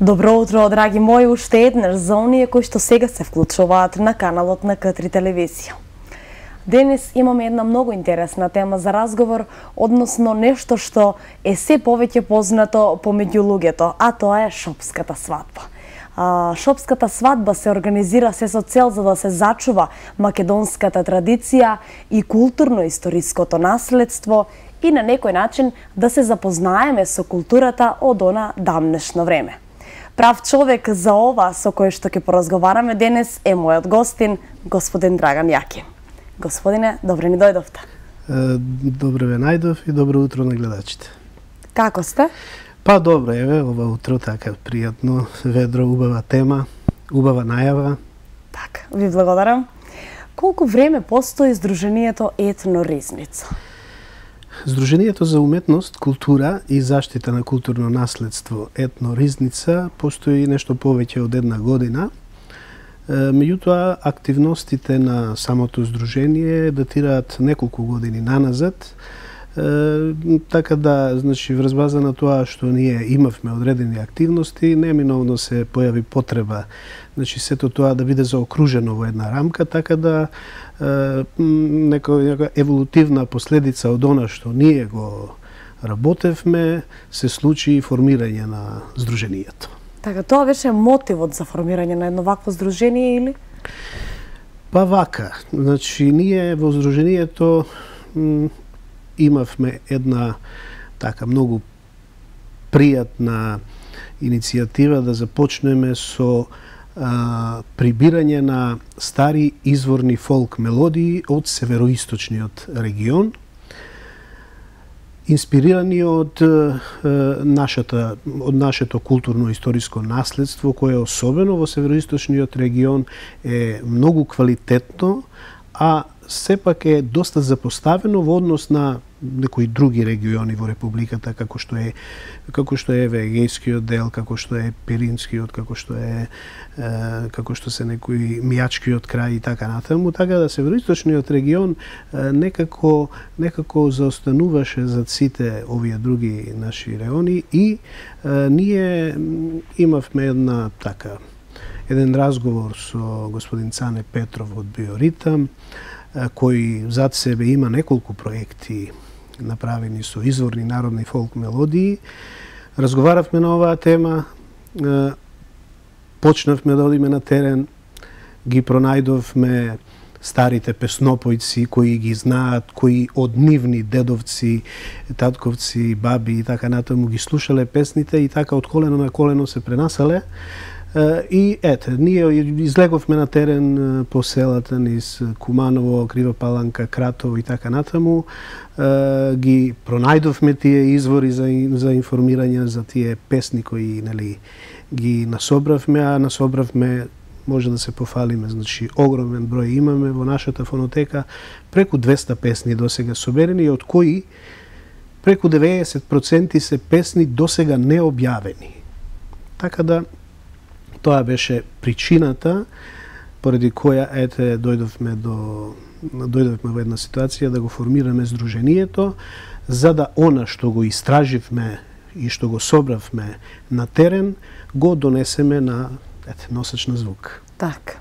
Добро утро, драги мои, уште еднаш за оние кои што сега се вклучуваат на каналот на К3 телевизија. Денес имаме една многу интересна тема за разговор, односно нешто што е се повеќе познато помеѓу луѓето, а тоа е шопската свадба. Шопската свадба се организира се со цел за да се зачува македонската традиција и културно-историското наследство и на некој начин да се запознаеме со културата од она давнешно време. Прав човек за ова со кој што ќе поразговараме денес е мојот гостин, господин Драган Јакин. Господине, добре ни дојдовте. Добре ве најдов и добро утро на гледачите. Како сте? Па добро, еве, ова утро така пријатно, ведро, убава тема, убава најава. Така, ви благодарам. Колку време постои Сдруженијето Етно Ризница? Сдруженијето за уметност, култура и заштита на културно наследство Етно Ризница постои нешто повеќе од една година. Меѓутоа, активностите на самото здружение датираат неколку години наназад. Така да, значи, врз база на тоа што ние имавме одредени активности, неминовно се појави потреба, значи, сето тоа да биде заокружено во една рамка, така да нека еволутивна последица од она што ние го работевме, се случи и формирање на здруженијето. Така, тоа беше мотивот за формирање на едно вакво здружение или? Па вака, значи, ние во здруженијето имавме една така многу пријатна иницијатива да започнеме со прибирање на стари изворни фолк мелодии од североисточниот регион, инспирирани од нашето културно-историско наследство, кое особено во североисточниот регион е многу квалитетно, а сепак е доста запоставено во однос на некои други региони во републиката, како што е Егејскиот дел, како што е Пиринскиот, како што се некои Мијачкиот крај и така натаму, така да североисточниот регион некако заостануваше за сите овие други наши райони и ние имавме еден разговор со господин Цане Петров од Биоритам, кој зад себе има неколку проекти направени со изворни народни фолк мелодии. Разговаравме на оваа тема, почнавме да одиме на терен, ги пронајдовме старите песнопојци кои ги знаат, кои од нивни дедовци, татковци, баби и така натаму ги слушале песните и така од колено на колено се пренасале. И ете, ние излеговме на терен по селата низ Куманово, Крива Паланка, Кратово и така натаму. Ги пронајдовме тие извори за информирање за тие песни кои ги насобравме, може да се пофалиме, значи огромен број имаме во нашата фонотека, преку 200 песни досега соберени, од кои преку 90% се песни досега необјавени. Така да тоа беше причината поради која дојдовме во една ситуација да го формираме здруженијето, за да она што го истраживме и што го собравме на терен, го донесеме на носач на звук. Така.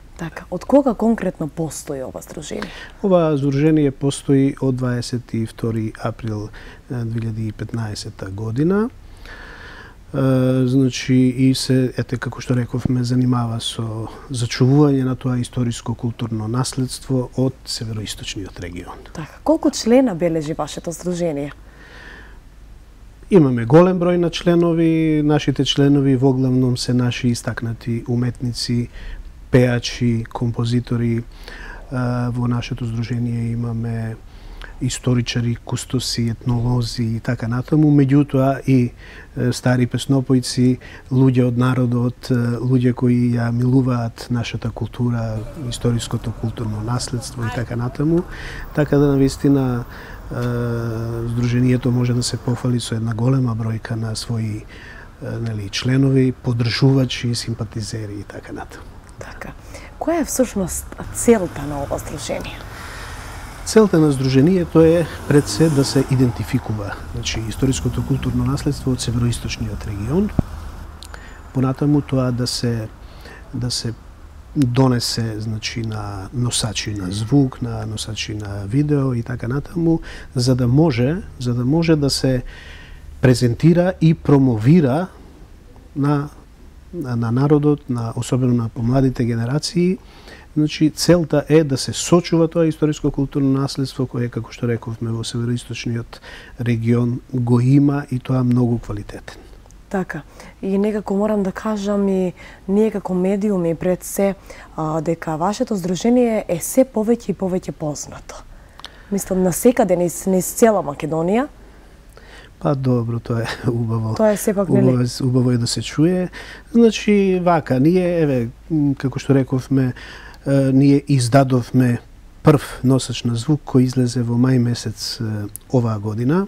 Од кога конкретно постои ова здружение? Ова здружение постои од 22 април 2015 година. Значи и се, како што рековме, занимава со зачувување на тоа историско културно наследство од североисточниот регион. Така, колку члена бележи вашето здружение? Имаме голем број на членови, нашите членови воглавном се наши истакнати уметници, пеачи, композитори, Во нашето здружение имаме историчари, кустоси, етнолози и така натаму, меѓутоа и стари песнопојци, луѓе од народот, луѓе кои ја милуваат нашата култура, историското културно наследство и така натаму. Така да навистина здружението може да се пофали со една голема бројка на своји членови, поддржувачи, симпатизери и така натаму. Така. Која е всушност целта на ова здружение? Целта на здружението е пред се да се идентификува, значи историското културно наследство од североисточниот регион. Понатаму тоа да се донесе, значи, на носачи на звук, на носачи на видео и така натаму, за да може да се презентира и промовира на народот, особено на помладите генерации. Значи, целта е да се сочува тоа историско културно наследство кое, како што рековме, во североисточниот регион го има и тоа многу квалитетен. Така. И некако морам да кажам и ние како медиуми пред се дека вашето здружение е се повеќе и повеќе познато. Мислам насекаде низ цела Македонија. Па добро, тоа е убаво. Тоа е сепак нели? Убаво е да се чуе. Значи, вака, ние, како што рековме, ние издадовме прв носач на звук кој излезе во мај месец оваа година.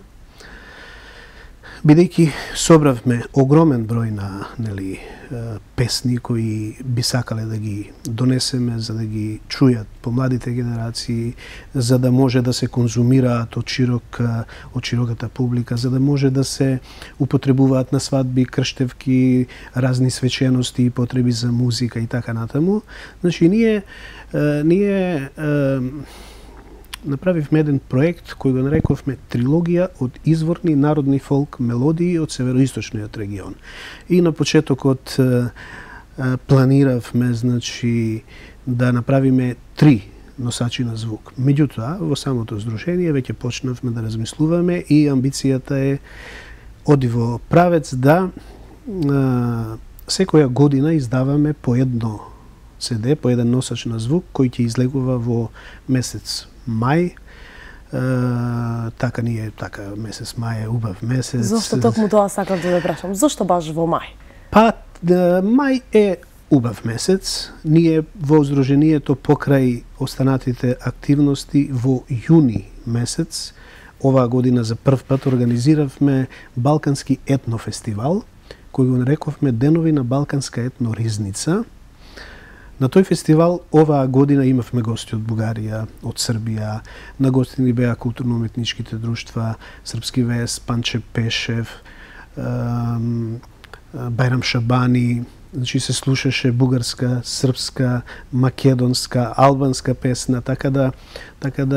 Бидејќи собравме огромен број на песни кои би сакале да ги донесеме за да ги чујат помладите генерации, за да може да се конзумираат од широката публика, за да може да се употребуваат на свадби, крштевки, разни свечености и потреби за музика и така натаму. Значи, ние направивме еден проект кој го нарековме трилогија од изворни народни фолк мелодии од североисточниот регион. И на почетокот планиравме, значи, да направиме 3 носачи на звук. Меѓутоа, во самото здружение веќе почнавме да размислуваме и амбицијата е оди во правец да секоја година издаваме по едно CD, по еден носач на звук кој ќе излегува во месец мај. Така месец мај е убав месец. Зошто токму тоа сакав да прашам? Зошто баш во мај? Па мај е убав месец. Ние во здружението покрај останатите активности во јуни месец оваа година за прв пат организиравме Балкански етнофестивал кој го нарековме Денови на Балканска етноризница. На тој фестивал оваа година имавме гости од Бугарија, од Србија, на гости ни беа културно-уметничките друштва, Српски вес, Панче Пешев, Бајрам Шабани, значи се слушаше бугарска, српска, македонска, албанска песна, така да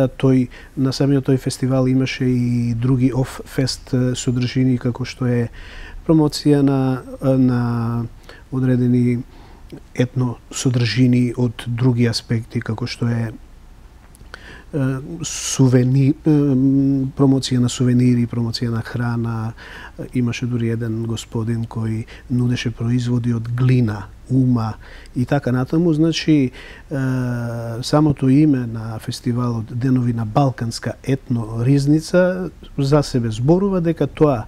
тој на самиот тој фестивал имаше и други оф-фест содржини како што е промоција на одредени етно содржини од други аспекти, како што е промоција на сувенири, промоција на храна. Имаше дури еден господин кој нудеше производи од глина, ума и така натаму. Значи, самото име на фестивалот Денови на Балканска етноризница за себе зборува дека тоа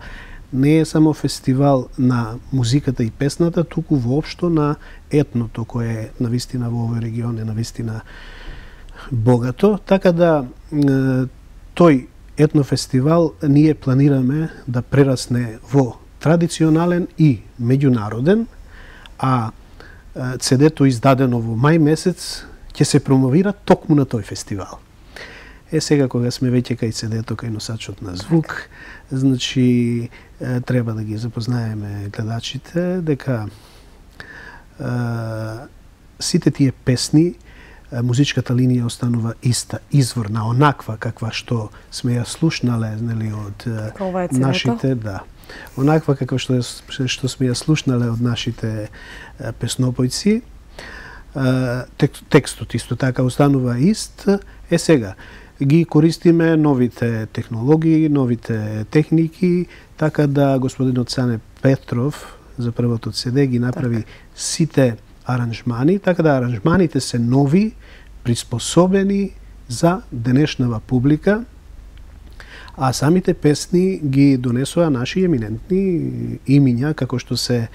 не е само фестивал на музиката и песната, туку воопшто на етното, кое е навистина во овој регион е навистина богато. Така да тој етнофестивал ние планираме да прерасне во традиционален и меѓународен, а CD-то издадено во мај месец ќе се промовира токму на тој фестивал. Сега кога сме веќе кај CD-то, кај носачот на звук, значи треба да ги запознаеме гледачите дека сите тие песни, музичката линија останува иста, изворна, онаква каква што сме ја слушнале, нели, од нашите, да. Онаква каква што сме ја слушнале од нашите песнопојци. Текстот исто така останува ист. Сега ги користиме новите технологии, новите техники, така да господинот Цане Петров за првото CD ги направи сите аранжмани, така да аранжманите се нови, приспособени за денешнава публика, а самите песни ги донесоа наши еминентни имиња, како што се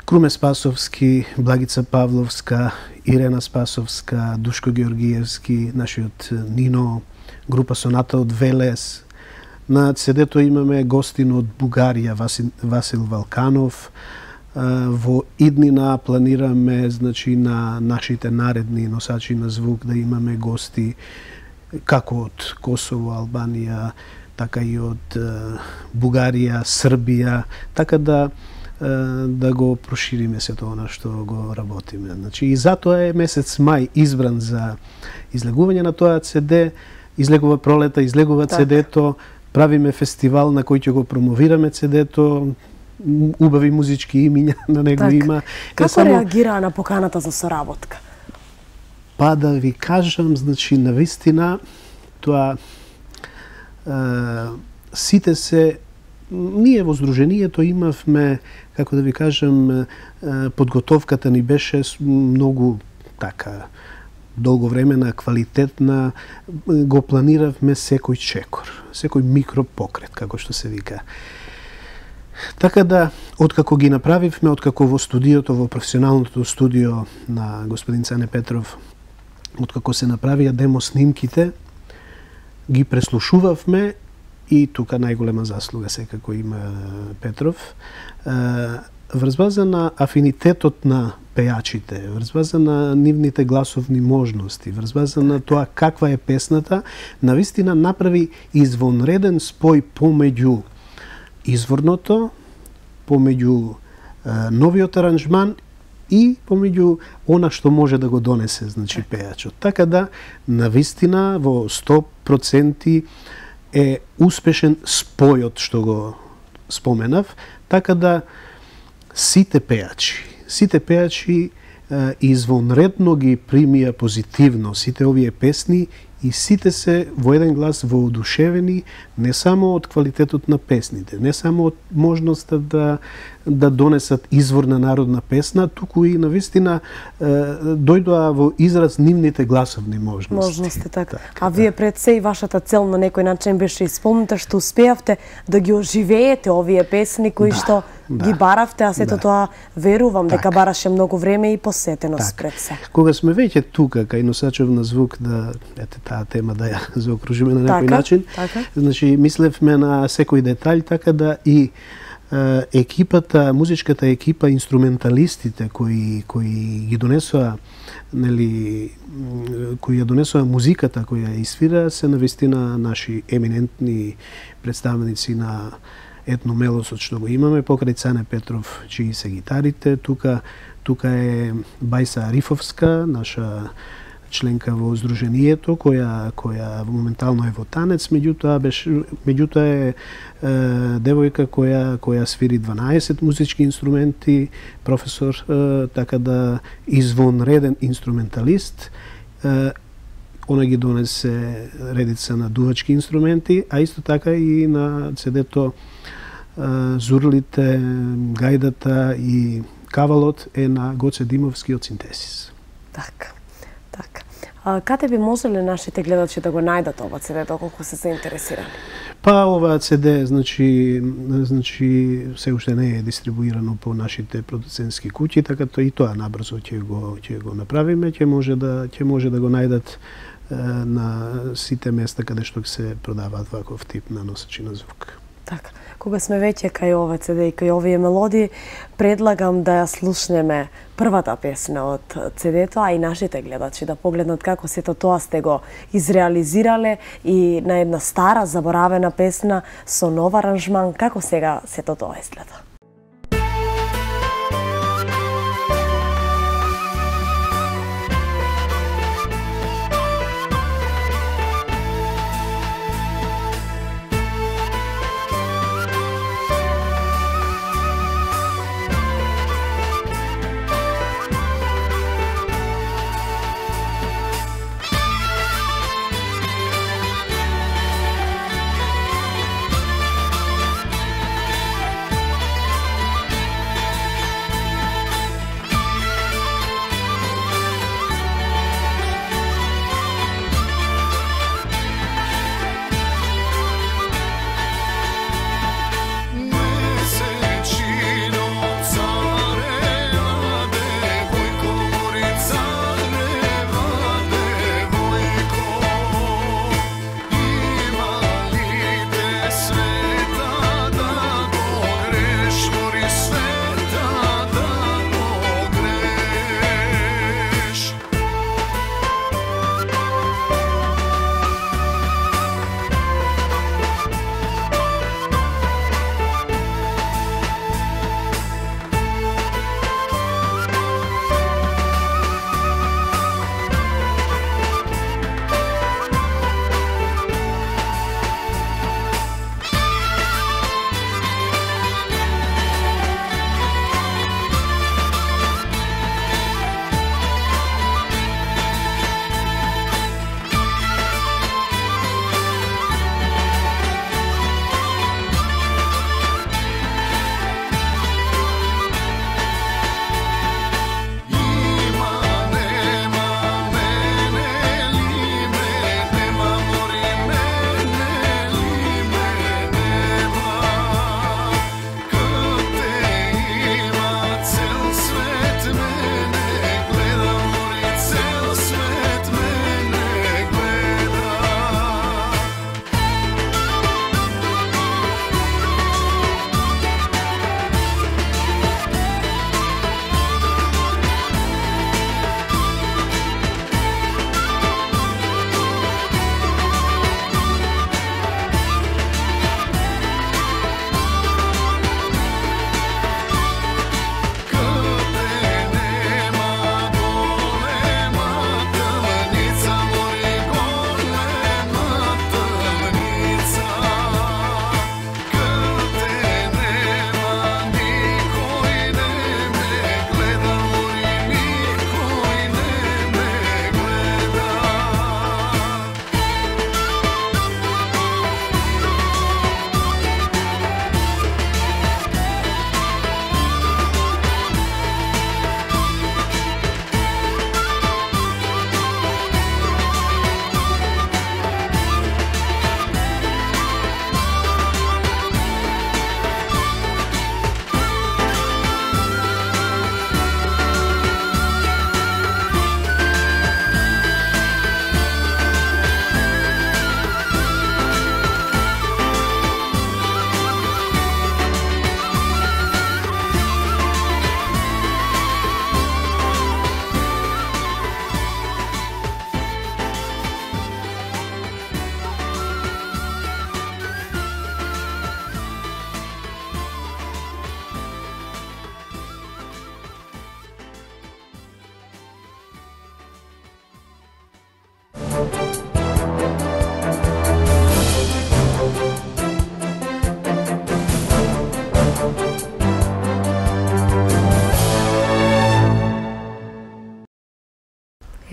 Круме Спасовски, Благица Павловска, Ирена Спасовска, Душко Георгиевски, нашиот Нино, група Соната од Велес. На CD-то имаме гостин од Бугарија, Васил Валканов. Во иднина планираме, значи, на нашите наредни носачи на звук да имаме гости како од Косово, Албанија, така и од Бугарија, Србија, така да го прошириме сето она што го работиме. Значи, и затоа е месец мај избран за излегување на тоа CD, излегува пролета, излегува CD-то, правиме фестивал на кој ќе го промовираме CD-то, убави музички имиња на него има. Како реагираа на поканата за соработка? Па да ви кажам, значи, навистина, тоа сите се, ние во Сдруженијето имавме, како да ви кажам, подготовката ни беше многу така долговремена, квалитетна, го планиравме секој чекор, секој микропокрет, како што се вика. Така да, откако ги направивме, откако во студиото, во професионалното студио на господин Цане Петров, откако се направија демо снимките, ги преслушувавме и тука најголема заслуга секако има Петров, врз база на афинитетот на пејачите, врз база на нивните гласовни можности, врз база на тоа каква е песната, навистина направи извонреден спој помеѓу изворното, помеѓу новиот аранжман и помеѓу она што може да го донесе, значи, пејачот. Така да, навистина, во 100% е успешен спојот што го споменав, така да сите пејачи извонредно ги примија позитивно сите овие песни и сите се во еден глас воодушевени не само од квалитетот на песните, не само од можноста да донесат изворна народна песна, туку и навистина дојдоа во израз нивните гласовни можности. Така. А вие пред се и вашата цел на некој начин беше исполнета што успеавте да ги оживеете овие песни кои што ги баравте, а сето тоа верувам дека бараше многу време и посетеност пред се. Кога сме веќе тука кај носачов на звук, да таа тема да ја заокружиме на некој начин, значи мислевме на секој детаљ, така да и екипата, музичката екипа, инструменталистите кои ги донесоа, нели, кои ја донесоа музиката која ја свира, се навистина наши еминентни представници на етномелосот што го имаме, покрај Цане Петров, чии се гитарите, тука е Бајса Арифовска, наша членка во Сдруженијето, која моментално е во танец, меѓутоа е девојка која свири 12 музички инструменти, професор, така да извонреден инструменталист. Она ги донесе редица на дувачки инструменти, а исто така и на CD-то зурлите, гајдата и кавалот е на Гоце Димовски од Синтесис. Така. Каде би можеле нашите гледачи да го најдат ова CD, доколку се заинтересирани? Па ова CD, значи се уште не е дистрибуирано по нашите продуцентски куќи, така и тоа набрзо ќе го направиме, ќе може да го најдат на сите места каде што се продаваат ваков тип на носачи на звук. Така. Кога сме веќе кај ова CD и кај овие мелодии, предлагам да ја слушнеме првата песна од CD-то, а и нашите гледачи да погледнат како сето тоа сте го изреализирале и на една стара, заборавена песна со нов аранжман, како сега сето тоа изгледа.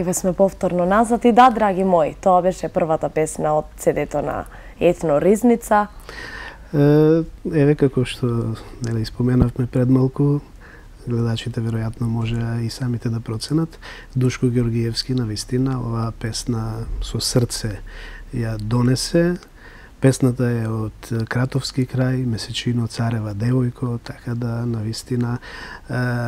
Ве сме повторно назад и да, драги мои, тоа беше првата песна од CD-то на Етно Ризница. Еве како што споменавме пред малку, гледачите веројатно може и самите да проценат. Душко Георгиевски навистина оваа песна со срце ја донесе. Песната е од Кратовски крај, Месечино царева девојко, така да навистина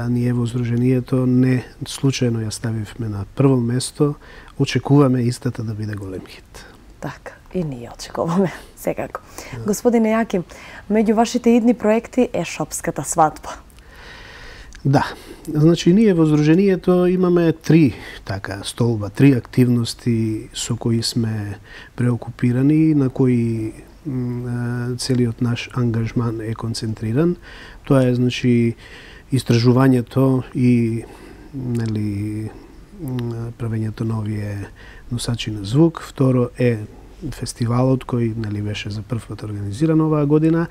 ние во Сдруженијето не случајно ја ставивме на прво место, очекуваме истата да биде голем хит. Така, и ние очекуваме, секако. Господине Јаким, меѓу вашите идни проекти е Шопската свадба. Да, значи ние во Сдруженијето имаме три активности со кои сме преокупирани, на кои целиот наш ангажман е концентриран. Тоа е значи истражувањето и правењето на овие носачи на звук. Второ е фестивалот кој беше за прв пат организиран оваа година,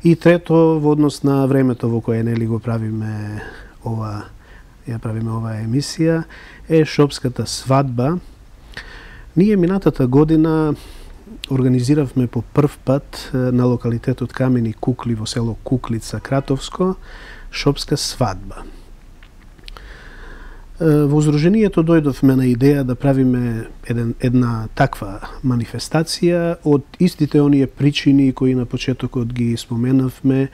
и трето во однос на времето во кое го правиме оваа емисија е Шопската свадба. Ние минатата година организиравме по прв пат на локалитетот Камени кукли во село Куклица, Кратовско, Шопска свадба. Во Сдруженијето дојдовме на идеја да правиме една таква манифестација од истите оние причини кои на почетокот ги споменавме.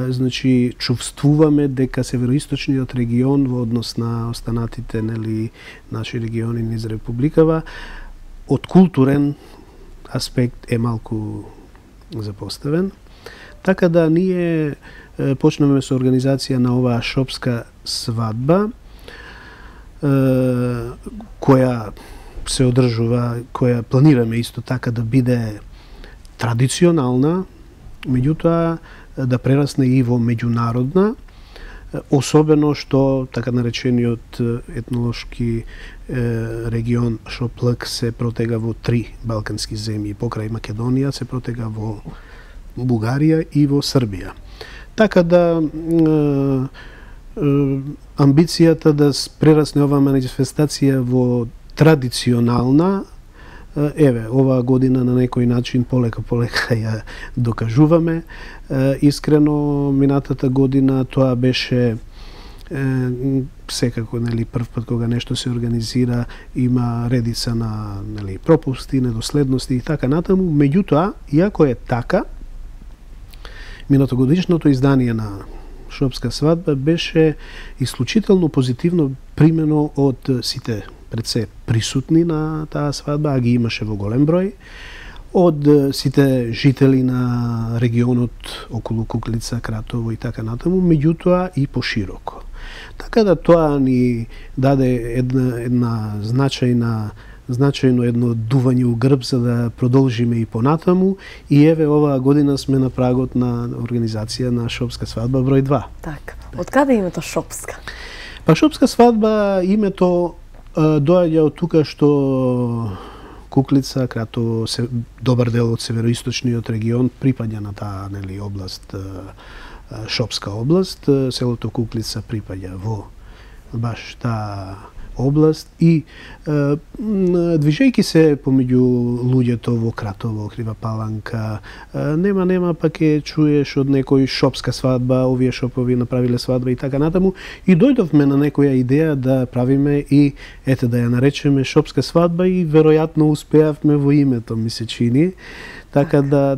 Значи, чувствуваме дека североисточниот регион во однос на останатите наши региони низ Републикава од културен аспект е малку запоставен. Така да ние почнеме со организација на оваа Шопска свадба, која се одржува, која планираме исто така да биде традиционална, меѓутоа да прерасне и во меѓународна, особено што така наречениот етнолошки регион Шоплак се протега во три балкански земји, покрај Македонија се протега во Бугарија и во Србија. Така да амбицијата да прерасне оваа манифестација во традиционална, еве, оваа година на некој начин полека ја докажуваме. Искрено, минатата година тоа беше секако прв пат кога нешто се организира, има редица на пропусти, недоследности и така натаму. Меѓутоа, иако е така, минатогодишното издание на Шопска свадба беше исклучително позитивно примено од сите пред се присутни на таа свадба, а ги имаше во голем број, од сите жители на регионот околу Куклица, Кратово и така натаму, меѓутоа и пошироко. Така да тоа ни даде една значајно едно дување у грб за да продолжиме и понатаму, и еве оваа година сме на прагот на организација на Шопска свадба број 2. Така. Од каде името Шопска? Па Шопска свадба името доаѓа од тука што Куклица, Кратово, добар дел од североисточниот регион припаѓа на таа област, Шопска област. Селото Куклица припаѓа во баш таа област и движејќи се помеѓу луѓето во Кратово, Крива Паланка, нема пак ќе чуеш од некој Шопска свадба, овие шопови направиле свадба и така натаму, и дојдовме на некоја идеја да правиме и да ја наречеме Шопска свадба, и веројатно успеавме во името, ми се чини. Така да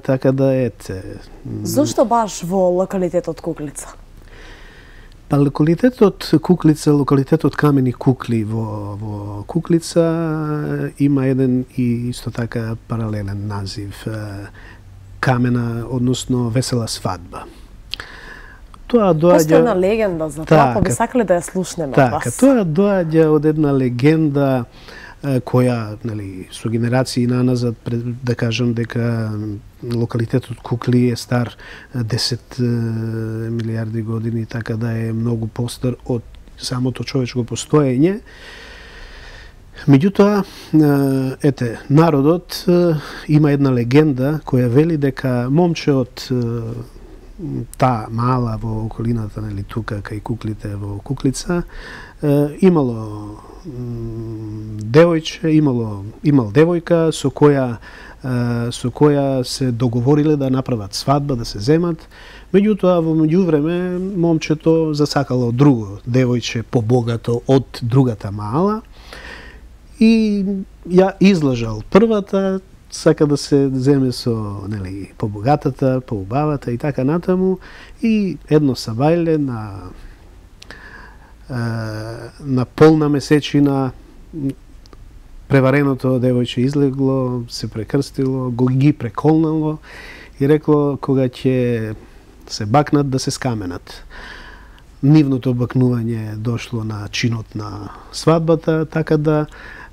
Зошто баш во локалитетот Куклица? Па локалитетот Куклица, локалитетот Камени кукли во Куклица има еден и исто така паралелен назив, Камена, односно Весела свадба. Тоа доаѓа... Постои една легенда за тоа, па би сакале да ја слушнеме од вас. Така, тоа доаѓа од една легенда која, со генерации наназад, да кажам дека локалитетот Кукли е стар 10 милиарди години, така да е многу постар од самото човечко постоење. Меѓутоа, народот има една легенда која вели дека момче од таа мала во околината, тука кај куклите во Куклица, имало девојче, имал девојка со која се договориле да направат свадба, да се земат. Меѓутоа, во меѓувреме, момчето засакало друго девојче побогато од другата мала и ја излажал првата, сака да се земе со побогатата, поубавата и така натаму, и едно сабајле на полна месечина превареното девојче излегло, се прекрстило, ги преколнало и рекло кога ќе се бакнат да се скаменат. Нивното бакнување дошло на чинот на свадбата, така да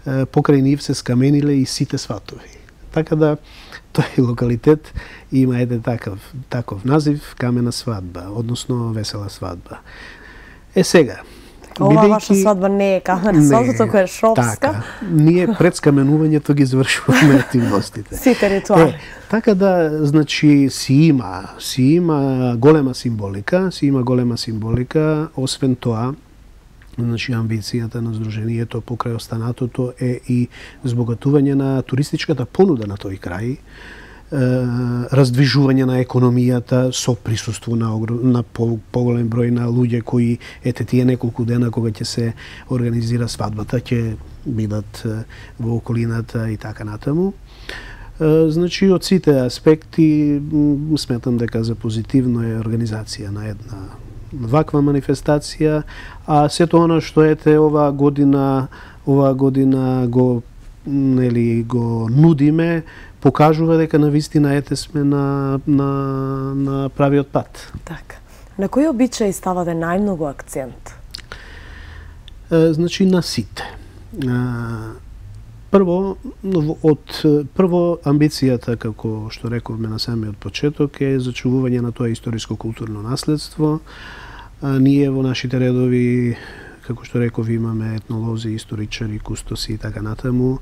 покрај нив се скамениле и сите сватови. Така да тој локалитет има еден таков назив, камена свадба, односно весела свадба. Сега, ова ваша свадба не е камена свадба, туку е шопска. Така, ние пред скаменувањето ги завршуваме активностите. Сите ритуали. Така да, значи, си има голема символика, освен тоа, значи, амбицијата на Сдруженијето покрај останатото е и збогатување на туристичката понуда на тој крај, раздвижување на економијата со присуство на поголем број на луѓе кои тие неколку дена кога ќе се организира свадбата ќе бидат во околината и така натаму. Значи, од сите аспекти сметам дека за позитивно е организација на една ваква манифестација, а сето она што оваа година го нудиме, покажува дека навистина сме на правиот пат. Така. На кои обичаи ставате најмногу акцент? Значи, на сите. Прво, амбицијата, како што рековме на самиот почеток, е зачувување на тоа историско-културно наследство. Ние во нашите редови, како што реков, имаме етнолози, историчари, кустоси и така натаму.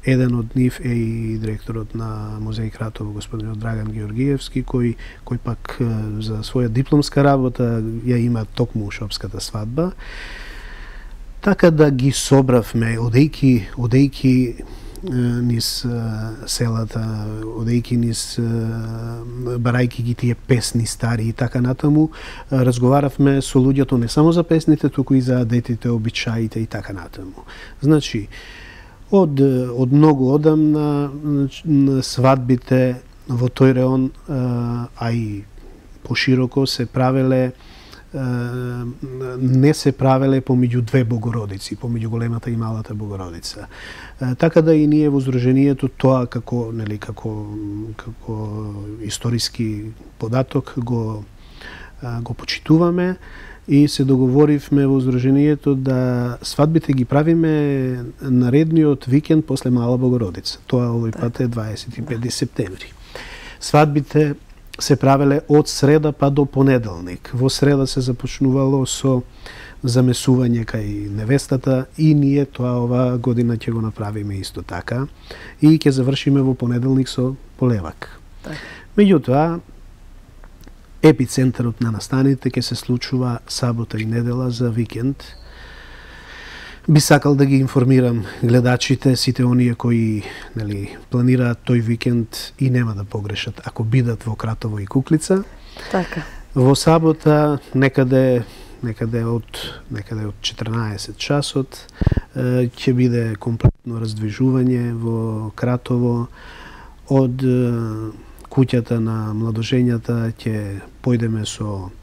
Еден од нив е и директорот на музеј Кратово, господинот Драган Георгиевски, кој пак за своја дипломска работа ја има токму шопската свадба. Така да ги собравме, одејки низ селата, одејки низ барајки ги тие песни стари и така натаму, разговаравме со луѓето не само за песните, туку и за адетите, обичаите и така натаму. Значи, од многу одамна свадбите во тој реон, а и пошироко се правеле, не се правеле помеѓу две Богородици, помеѓу големата и малата Богородица. Така да и ние во Сдруженијето тоа како историски податок го почитуваме и се договоривме во Сдруженијето да свадбите ги правиме наредниот викенд после Мала Богородица. Тоа овој пат е 25 септември. Свадбите се правеле од среда па до понеделник. Во среда се започнувало со замесување кај невестата и ние тоа оваа година ќе го направиме исто така и ќе завршиме во понеделник со полевак. Меѓутоа, епицентарот на настаните ќе се случува сабота и недела за викенд. Би сакал да ги информирам гледачите, сите оние кои планираат тој викенд и нема да погрешат ако бидат во Кратово и Куклица. Така. Во сабота некаде од 14 часот ќе биде комплетно раздвижување во Кратово. Од куќата на младожењата ќе појдеме со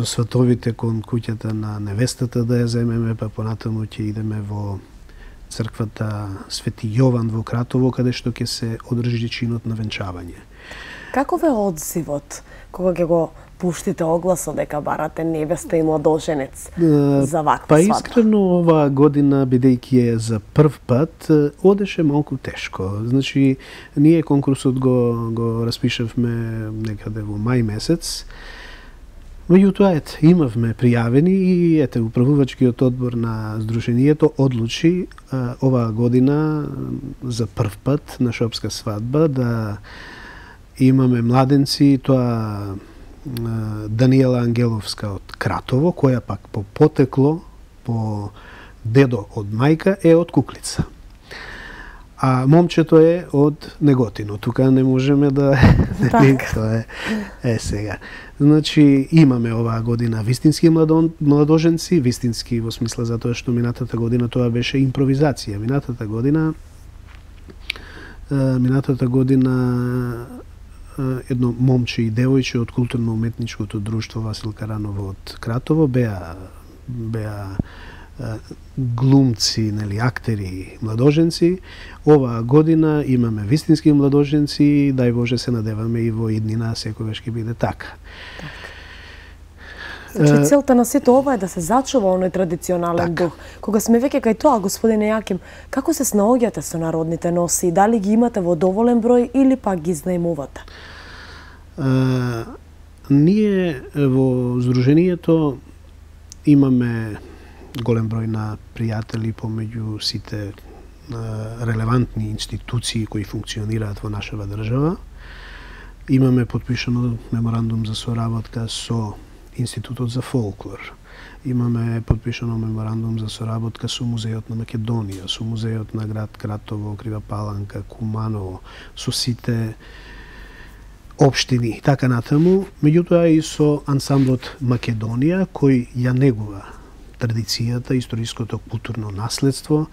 сватовите кон куќата на невестата да ја земеме, па понатаму ќе идеме во црквата Свети Јован во Кратово, каде што ќе се одржи чинот на венчавање. Каков е одзивот кога ќе го пуштите огласот дека барате невеста и младоженец за ваква свадба? Па искрено оваа година, бидејќи е за прв пат, одеше малку тешко. Значи, ние конкурсот го распишавме некаде во мај месец. Меѓутоа, имавме пријавени и управувачкиот одбор на Сдруженијето одлучи оваа година за прв пат на шопска свадба да имаме младенци, тоа Даниела Ангеловска од Кратово, која пак по потекло, по дедо од мајка е од Куклица. А момчето е од Неготино. Тука не можеме да... Тоа е сега. Значи, имаме оваа година вистински младоженци, вистински во смисла затоа што минатата година тоа беше импровизација. Минатата година едно момче и девојче од културно-уметничкото друштво Васил Караново од Кратово беа глумци, нели, актери, младоженци. Оваа година имаме вистински младоженци и дај Боже се надеваме и во иднина секогаш ќе биде така. Значи, целта на сето ова е да се зачува оној традиционален дух. Кога сме веќе кај тоа, господине Јаким, како се снаоѓате со народните носи? Дали ги имате во доволен број или пак ги знаемувате? Ние во Сдруженијето имаме голем број на пријатели помеѓу сите релевантни институции кои функционираат во нашава држава. Имаме подпишано меморандум за соработка со Институтот за фолклор. Имаме подпишано меморандум за соработка со Музејот на Македонија, со Музејот на град Кратово, Крива Паланка, Куманово, со сите општини и така натаму, меѓутоа и со ансамблот Македонија, кој ја негува традицијата, историското културно наследство.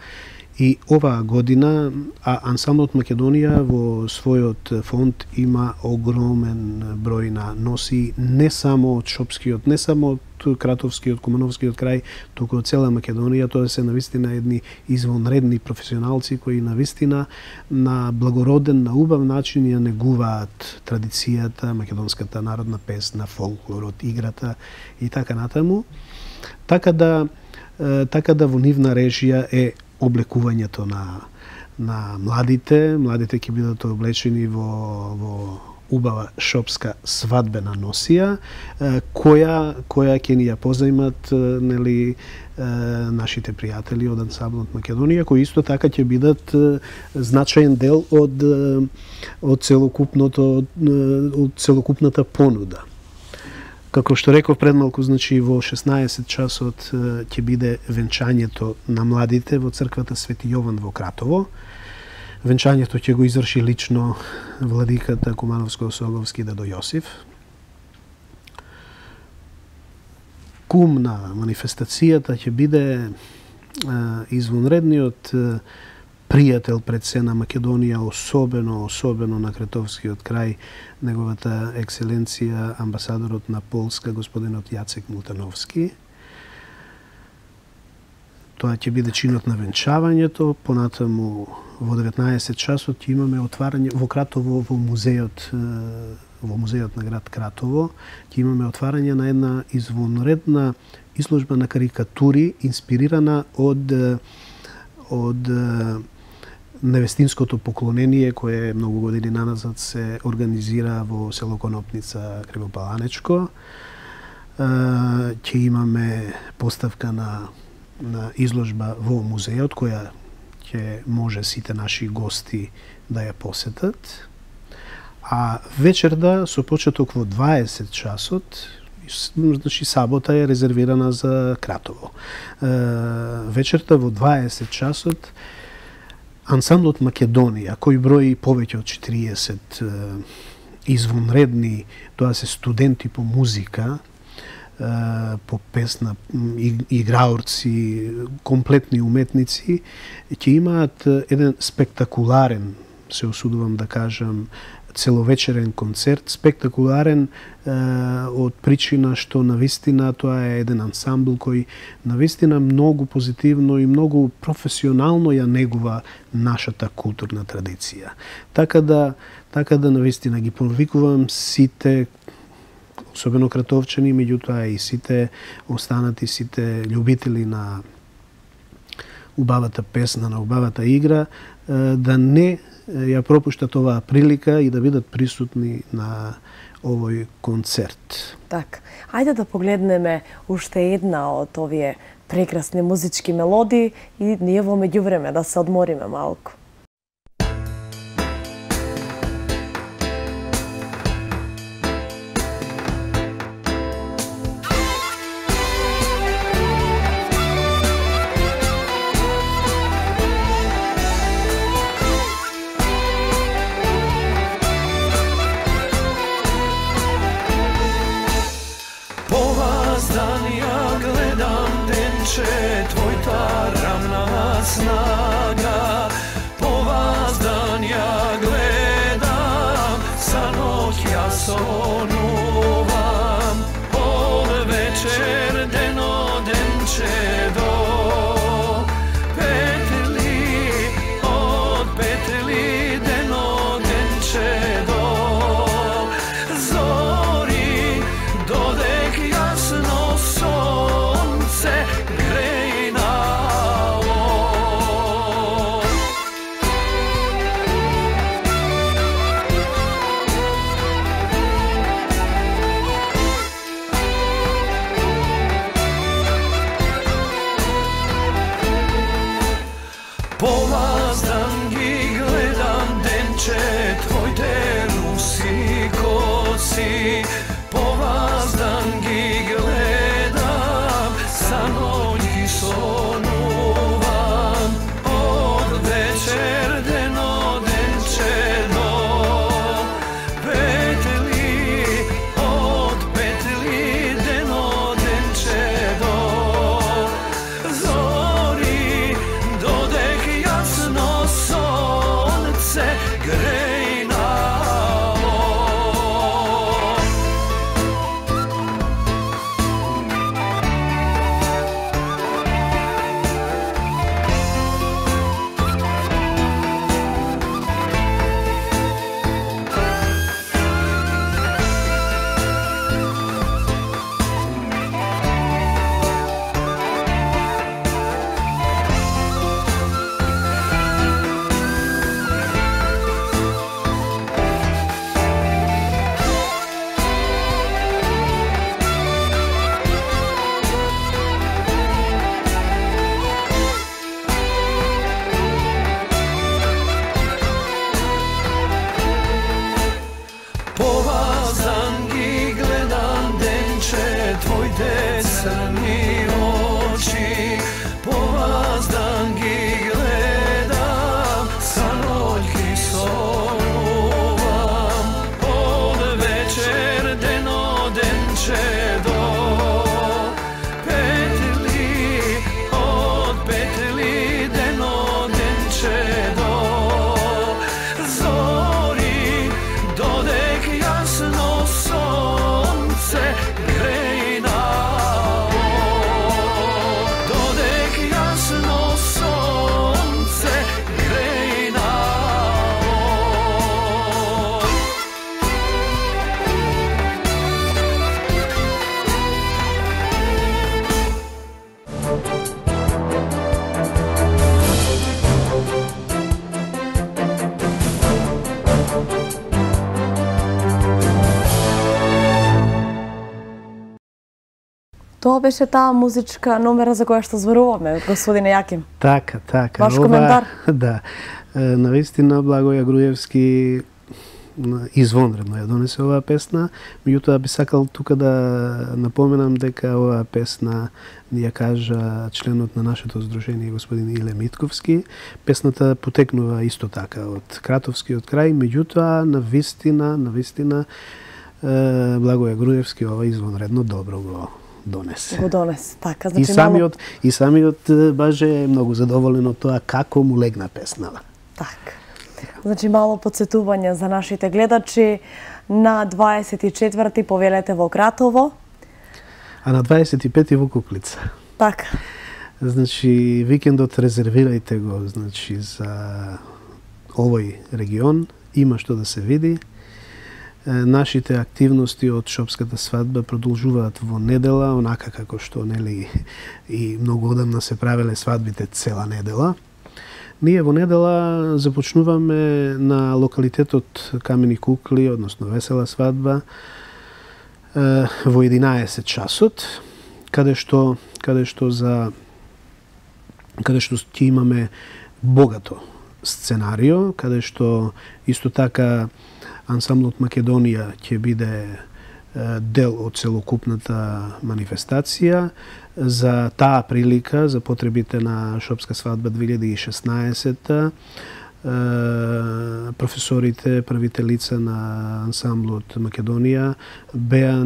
И оваа година ансамблот Македонија во својот фонд има огромен број на носи, не само од Шопскиот, не само од Кратовскиот, Кумановскиот крај, туку од цела Македонија. Тоа се навистина едни извонредни професионалци кои навистина на благороден, на убав начин ја негуваат традицијата, македонската народна песна, фолклорот, играта и така натаму. Така да во нивна режија е облекувањето на младите. Младите ќе бидат облечени во убава шопска свадбена носија, која ќе ни ја позајмат, нели, нашите пријатели од ансамблот Македонија, кои исто така ќе бидат значаен дел од целокупната понуда. Како што реков пред малку, значи во 16 часот ќе биде венчањето на младите во црквата Свети Јован во Кратово. Венчањето ќе го изврши лично владиката Кумановско-Осоговски дедо Јосиф. Кум на манифестацијата ќе биде извонредниот пријател пред се на Македонија, особено на Кретовскиот крај, неговата екселенција амбасадорот на Полска, господинот Јацек Мултановски. Тоа ќе биде чинот на венчавањето. Понатаму во 19 часот ќе имаме отварање во Кратово, во музејот на град Кратово. Ќе имаме отварање на една извонредна изложба на карикатури инспирирана од невестинското поклонение кое многу години наназад се организира во село Конопница, Кривопаланечко. Ќе имаме поставка на изложба во музејот, која ќе може сите наши гости да ја посетат. А вечерда, со почеток во 20 часот, значи сабота е резервирана за Кратово. Вечерта во 20 часот ансамблот Македонија, кој брои повеќе од 40 извонредни, тоа се студенти по музика, по песна, играорци, комплетни уметници, ќе имаат еден спектакуларен, се осудувам да кажам, целовечерен концерт, спектакуларен од причина што навистина тоа е еден ансамбл кој навистина многу позитивно и многу професионално ја негува нашата културна традиција. Така да навистина ги повикувам сите, особено кратовчани, меѓутоа и сите останати, сите љубители на убавата песна, на убавата игра, да не ја пропуштат оваа прилика и да бидат присутни на овој концерт. Так, ајде да погледнеме уште една од овие прекрасни музички мелодии и ние во меѓувреме да се одмориме малку. snaga, po vas dan ja gledam, sa noć ja sonuvam, od večer deno denče do petli, od petli deno denče do zori, dodek jasno sonce grej na polazdan gi gledam denče tvoj te rusi kosi, polazdan gi gledam, sa noć gi sonuvam, od večer deno denče do petli, od petli deno denče do zori, dodek jasno sonce grej na polazdan gi gledam denče tvoj te crni oči, polazdan gi gledam, sa noć gi sonuvam, od večer deno denče do petli, od petli deno denče do zori, dodek jasno sonce grej na dodek jasno sonce grej na Тоа беше таа музичка номера за која што зборуваме, господине Јаким. Така. Ваш коментар? Да. Навистина Благоја Груевски извонредно ја донесе оваа песна, меѓутоа би сакал тука да напоменам дека оваа песна ни ја кажа членот на нашето здружение господин Иле Митковски. Песната потекнува исто така од Кратовскиот крај, меѓутоа навистина Благоја Груевски ова извонредно добро го донесе. Го донесе, така. Значи, и самиот баш е многу задоволен од тоа како му легна песнава. Така. Значи, мало подсетување за нашите гледачи. На 24-ти повелете во Кратово. А на 25-ти во Куклица. Така. Значи, викендот резервирајте го, значи, за овој регион. Има што да се види. Нашите активности од Шопската свадба продолжуваат во недела, онака како што нели и многу одамна се правеле свадбите цела недела. Ние во недела започнуваме на локалитетот Камени кукли, односно Весела свадба, во 11 часот, каде што ќе имаме богато сценарио, каде што исто така ансамблот Македонија ќе биде дел од целокупната манифестација. За таа прилика, за потребите на Шопска свадба 2016, професорите, првите лица на ансамблот Македонија беа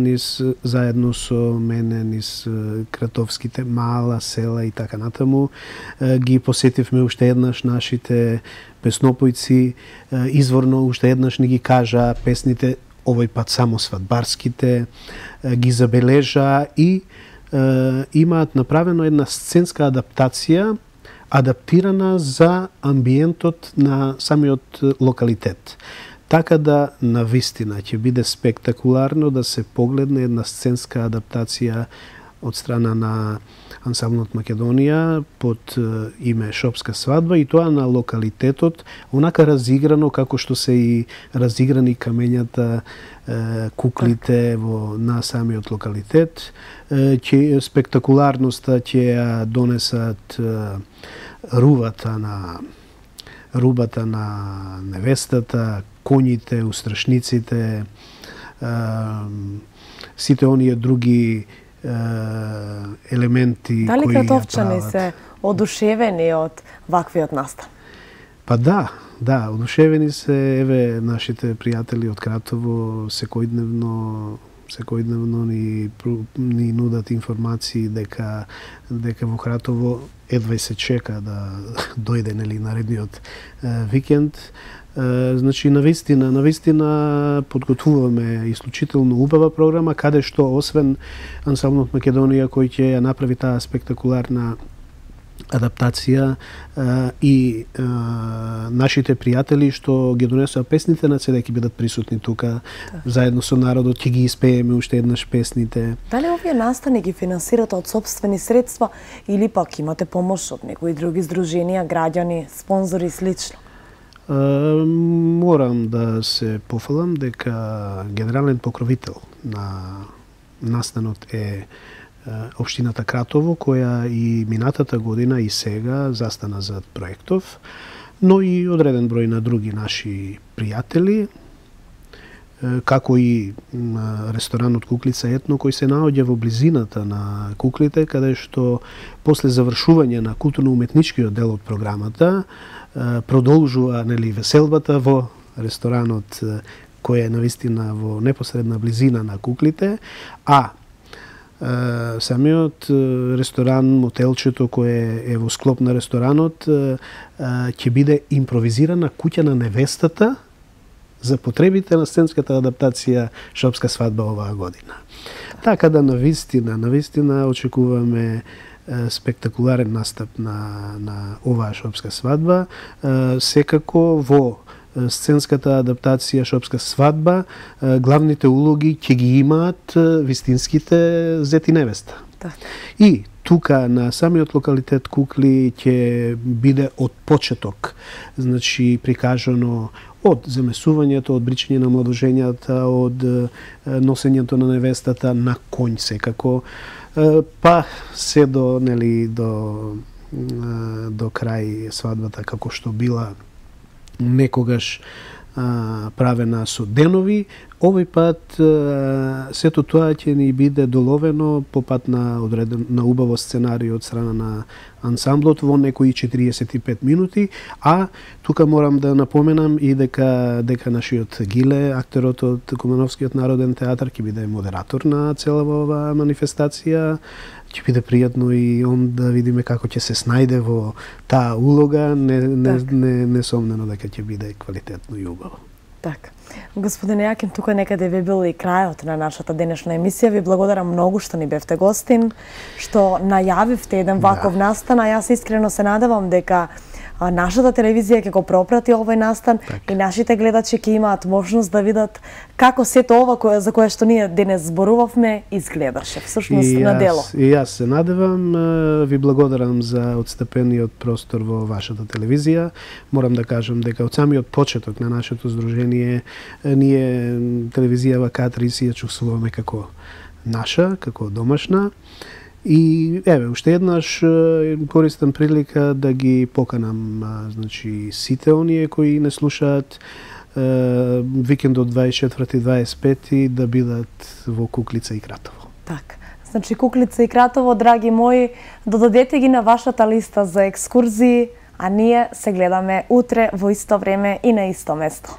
заедно со мене низ кратовските мала села и така натаму. Ги посетивме уште еднаш нашите песнопојци, изворно уште еднаш ни ги кажа песните, овој пат само свадбарските, ги забележа и имаат направено една сценска адаптација, адаптирана за амбиентот на самиот локалитет. Така да навистина ќе биде спектакуларно да се погледне една сценска адаптација од страна на ансамблот Македонија под име Шопска свадба, и тоа на локалитетот, онака разиграно како што се и разиграни камењата, куклите на самиот локалитет. Спектакуларноста ќе ја донесат рубата на невестата, коњите, устрашниците, сите оние други елементи. Дали кратовчани се одушевени од ваквиот настан? Па да, одушевени се, еве, нашите пријатели од Кратово секојдневно ни нудат информации дека во Кратово едва се чека да дојде наредниот викенд. Значи, навистина подготвуваме исклучително убава програма, каде што освен ансамблот Македонија кој ќе ја направи таа спектакуларна адаптација, и нашите пријатели што ги донесоа песните на CD ќе бидат присутни тука, заедно со народот ќе ги испееме уште еднаш песните. Дали овие настани ги финансирате од сопствени средства или пак имате помош од некои други здруженија, граѓани, спонзори и слично? Морам да се пофалам дека генерален покровител на настанот е општината Кратово, која и минатата година и сега застана зад проектов, но и одреден број на други наши пријатели, како и ресторанот Куклица Етно, кој се наоѓа во близината на куклите, каде што после завршување на културно-уметничкиот дел од програмата продолжува веселбата во ресторанот кој е навистина во непосредна близина на куклите, а самиот ресторан, мотелчето кој е во склоп на ресторанот ќе биде импровизирана куќа на невестата за потребите на сценската адаптација Шопска свадба оваа година. Така да навистина очекуваме спектакуларен настап на оваа Шопска свадба. Секако во сценската адаптација Шопска свадба главните улоги ќе ги имаат вистинските зет и невеста. И тука на самиот локалитет Кукли ќе биде од почеток, значи прикажано од замесувањето, од бричање на младожењата, од носењето на невестата на конј секако, па се до крај свадбата како што била некогаш правена со денови. Овој пат сето тоа ќе ни биде доловено по пат на убаво сценарио од страна на ансамблот во некои 45 минути, а тука морам да напоменам и дека нашиот Гиле, актерот од Кумановскиот народен театар, ќе биде модератор на целава оваа манифестација. Ќе биде пријатно и он да видиме како ќе се снајде во таа улога, несомнено дека ќе биде квалитетно и убаво. Така. Господине Јаким, тука некаде ви бил и крајот на нашата денешна емисија. Ви благодарам многу што ни бевте гостин, што најавивте еден ваков настан, а јас искрено се надевам дека нашата телевизија ќе го пропрати овој настан и нашите гледачи ќе имаат можност да видат како сето ова за кое што ние денес зборувавме изгледаше всушност на дело. И јас се надевам, ви благодарам за отстапениот простор во вашата телевизија. Морам да кажам дека од самиот почеток на нашето здружение ние телевизија ВК-3 си ја чувствуваме како наша, како домашна. И еве, уште еднаш користам прилика да ги поканам значи сите оние кои не слушаат викендот 24-25 да бидат во Куклица и Кратово. Така. Значи Куклица и Кратово, драги мои, додадете ги на вашата листа за екскурзии, А ние се гледаме утре во исто време и на исто место.